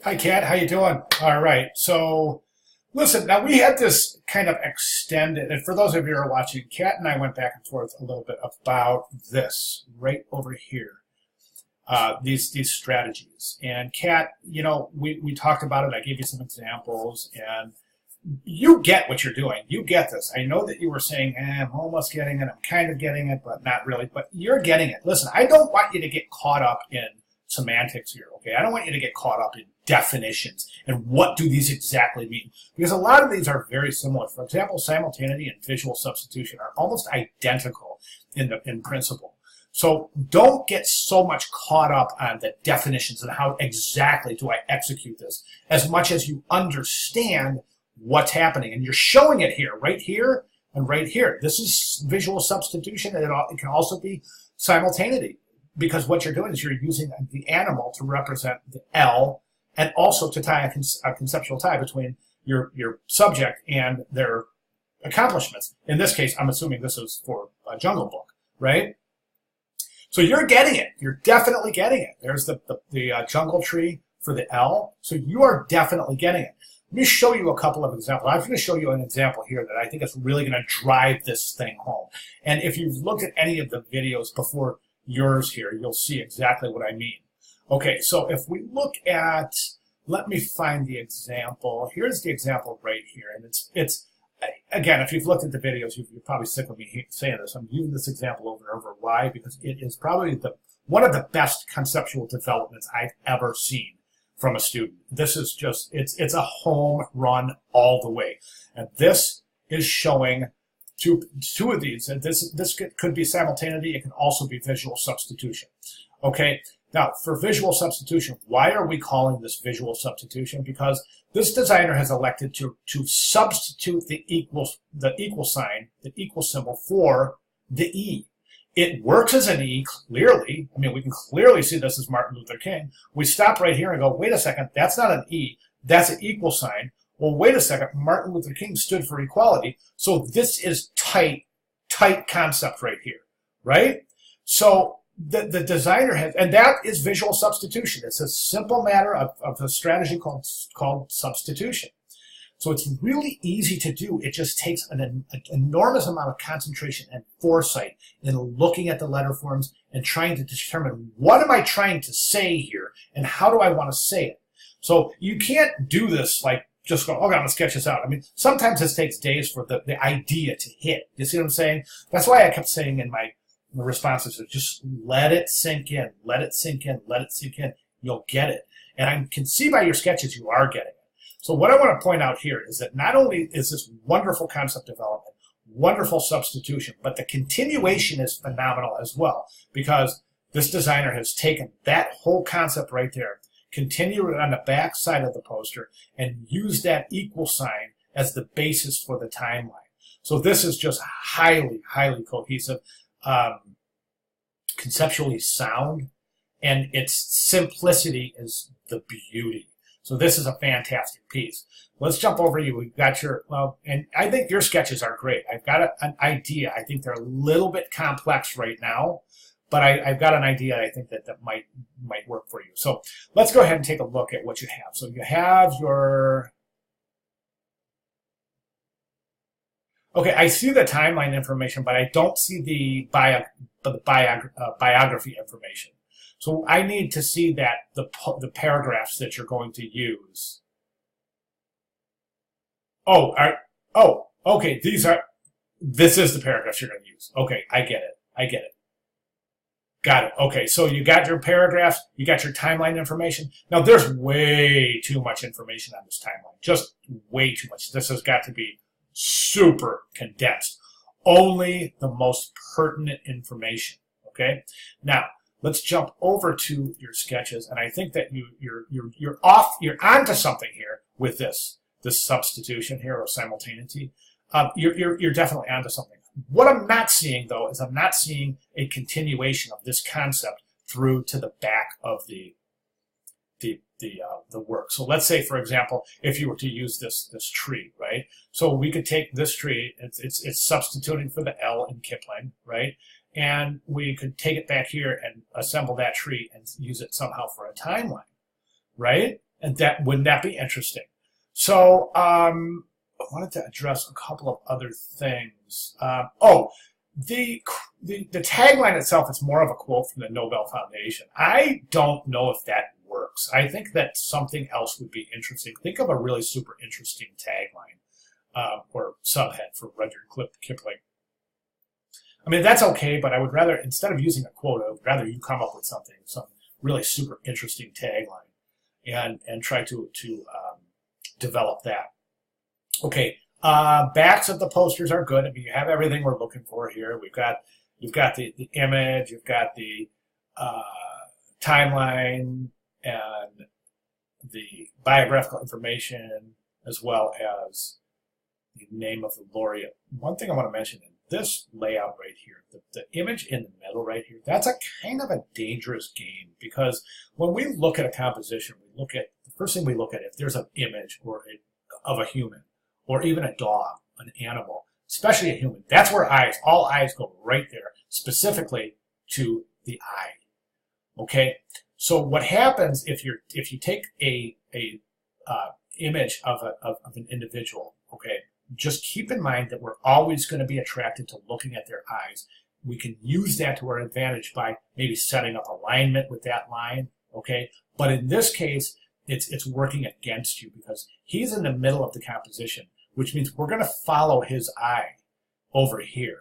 Hi, Kat. How you doing? All right. So, listen. Now we had this kind of extended, and for those of you who are watching, Kat and I went back and forth a little bit about this right over here. These strategies. And Kat, we talked about it. I gave you some examples, and you get what you're doing. You get this. I know that you were saying, I'm almost getting it. I'm kind of getting it, but not really. But you're getting it. Listen, I don't want you to get caught up in semantics here, okay? I don't want you to get caught up in definitions and what do these exactly mean. Because a lot of these are very similar. For example, simultaneity and visual substitution are almost identical in principle. So don't get so much caught up on the definitions and how exactly do I execute this, as much as you understand what's happening. And you're showing it here, and right here. This is visual substitution, and it can also be simultaneity, because what you're doing is you're using the animal to represent the L, and also to tie a conceptual tie between your subject and their accomplishments. In this case, I'm assuming this is for a Jungle Book, right? So you're getting it. You're definitely getting it. There's the jungle tree for the L. So you are definitely getting it. Let me show you a couple of examples. I'm going to show you an example here that I think is really going to drive this thing home. And if you've looked at any of the videos before yours here, you'll see exactly what I mean. Okay, so if we look at, let me find the example. Here's the example right here. And it's again, if you've looked at the videos, you're probably sick of me saying this. I'm using this example over and over. Why? Because it is probably one of the best conceptual developments I've ever seen from a student. This is just, it's a home run all the way. And this is showing two of these. And this could be simultaneity. It can also be visual substitution. Okay. Now, for visual substitution, why are we calling this visual substitution? Because this designer has elected to substitute the equal sign, the equal symbol for the E. It works as an E, clearly. I mean, we can clearly see this as Martin Luther King. We stop right here and go, wait a second, that's not an E, that's an equal sign. Well, wait a second, Martin Luther King stood for equality, so this is tight concept right here, right? So the designer has, and that is visual substitution. It's a simple matter of a strategy called substitution. So it's really easy to do. It just takes an enormous amount of concentration and foresight in looking at the letter forms and trying to determine what am I trying to say here and how do I want to say it. So you can't do this like just go, okay, I'm going to sketch this out. I mean, sometimes this takes days for the idea to hit. You see what I'm saying? That's why I kept saying in my responses, just let it sink in, let it sink in, let it sink in. You'll get it. And I can see by your sketches you are getting it. So what I want to point out here is that not only is this wonderful concept development, wonderful substitution, but the continuation is phenomenal as well, because this designer has taken that whole concept right there, continued it on the back side of the poster, and used that equal sign as the basis for the timeline. So this is just highly cohesive, conceptually sound, and its simplicity is the beauty. So this is a fantastic piece. Let's jump over you. We've got and I think your sketches are great. I've got an idea. I think they're a little bit complex right now, but I've got an idea I think that might work for you. So let's go ahead and take a look at what you have. So you have your, okay, I see the timeline information, but I don't see the biography information. So I need to see that the paragraphs that you're going to use. Okay. This is the paragraphs you're going to use. Okay, I get it. Got it. Okay, so you got your paragraphs, you got your timeline information. Now there's way too much information on this timeline. Just way too much. This has got to be super condensed. Only the most pertinent information. Okay? Now, let's jump over to your sketches, and I think that you're onto something here with this substitution here or simultaneity. You're definitely onto something. What I'm not seeing though is I'm not seeing a continuation of this concept through to the back of the work. So let's say, for example, if you were to use this tree, right? So we could take this tree. It's substituting for the L in Kipling, right? And we could take it back here and assemble that tree and use it somehow for a timeline, right? And that wouldn't that be interesting? So I wanted to address a couple of other things. The tagline itself is more of a quote from the Nobel Foundation. I don't know if that works. I think that something else would be interesting. Think of a really super interesting tagline or subhead for Rudyard Kipling. I mean, that's okay, but I would rather, instead of using a quote, I would rather you come up with some really super interesting tagline and try to develop that. Okay, backs of the posters are good. I mean, you have everything we're looking for here. You've got the image, you've got the timeline, and the biographical information, as well as the name of the laureate. One thing I want to mention in this layout right here, the image in the middle right here, that's a kind of a dangerous game, because when we look at a composition, the first thing we look at, if there's an image of a human, or even a dog, an animal, especially a human, that's where all eyes go right there, specifically to the eye. Okay, so what happens if you take a image of an individual? Okay, just keep in mind that we're always going to be attracted to looking at their eyes. We can use that to our advantage by maybe setting up alignment with that line. Okay, but in this case, it's working against you, because he's in the middle of the composition, which means we're going to follow his eye over here.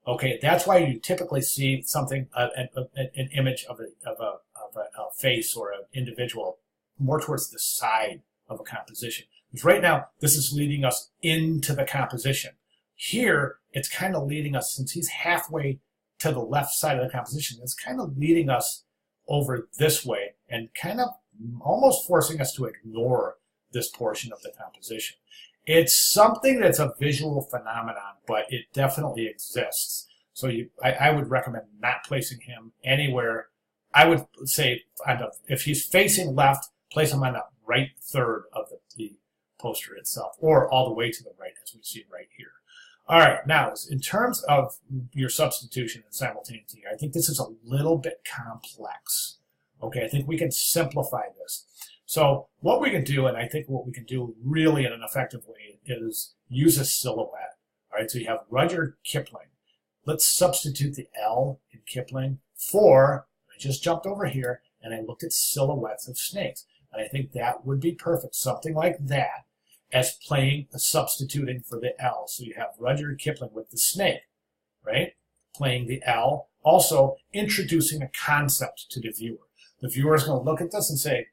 Okay, that's why you typically see something, an image of a face or an individual more towards the side of a composition. Because right now, this is leading us into the composition. Here, it's kind of leading us, since he's halfway to the left side of the composition, it's kind of leading us over this way and kind of almost forcing us to ignore this portion of the composition. It's something that's a visual phenomenon, but it definitely exists. So I would recommend not placing him anywhere. I would say, if he's facing left, place him on the right third of the poster itself, or all the way to the right, as we see right here. All right, now, in terms of your substitution and simultaneity, I think this is a little bit complex. Okay, I think we can simplify this. So what we can do, and I think what we can do really in an effective way, is use a silhouette. All right, so you have Rudyard Kipling. Let's substitute the L in Kipling for, I just jumped over here and I looked at silhouettes of snakes. And I think that would be perfect, something like that, as substituting for the L. So you have Rudyard Kipling with the snake, right? Playing the L, also introducing a concept to the viewer. The viewer is going to look at this and say,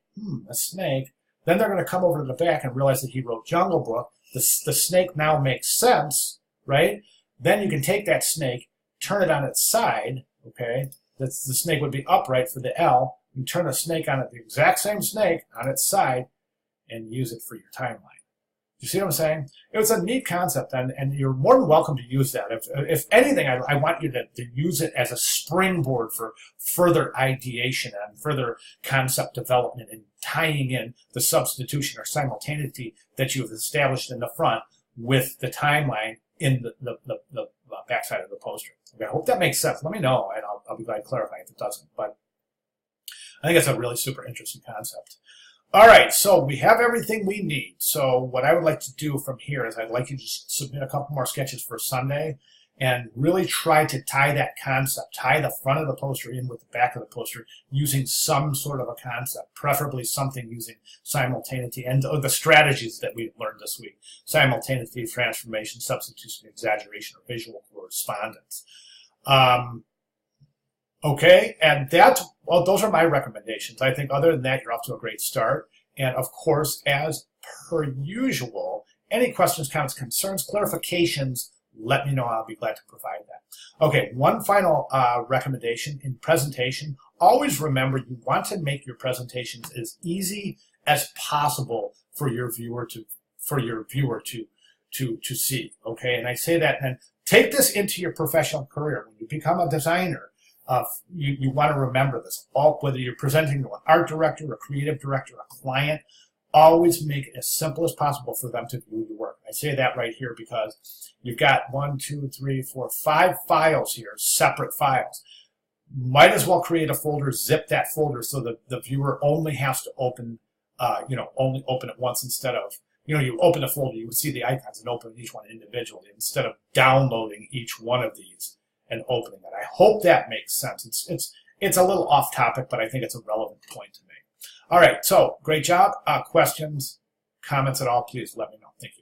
a snake. Then they're going to come over to the back and realize that he wrote Jungle Book. The snake now makes sense, right? Then you can take that snake, turn it on its side, okay? The snake would be upright for the L. You turn a snake on it, the exact same snake on its side, and use it for your timeline. You see what I'm saying? It was a neat concept, and you're more than welcome to use that. If anything, I want you to use it as a springboard for further ideation and further concept development and tying in the substitution or simultaneity that you've established in the front with the timeline in the backside of the poster. Okay, I hope that makes sense. Let me know, and I'll be glad to clarify if it doesn't. But I think it's a really super interesting concept. All right, so we have everything we need. So what I would like to do from here is I'd like you to just submit a couple more sketches for Sunday and really try to tie that concept, tie the front of the poster in with the back of the poster using some sort of a concept, preferably something using simultaneity and the strategies that we've learned this week: simultaneity, transformation, substitution, exaggeration, or visual correspondence. Okay, and those are my recommendations. I think other than that, you're off to a great start. And of course, as per usual, any questions, comments, concerns, clarifications, let me know. I'll be glad to provide that. Okay, one final recommendation in presentation. Always remember, you want to make your presentations as easy as possible for your viewer to see. Okay, and I say that, and take this into your professional career. When you become a designer, you want to remember this. Whether you're presenting to an art director, a creative director, a client, always make it as simple as possible for them to view your work. I say that right here because you've got 1, 2, 3, 4, 5 files here, separate files. Might as well create a folder, zip that folder so that the viewer only has to open only open it once instead of, you open a folder, you would see the icons and open each one individually instead of downloading each one of these and opening it. I hope that makes sense. It's a little off topic, but I think it's a relevant point to make. All right, so great job. Questions, comments at all, please let me know. Thank you.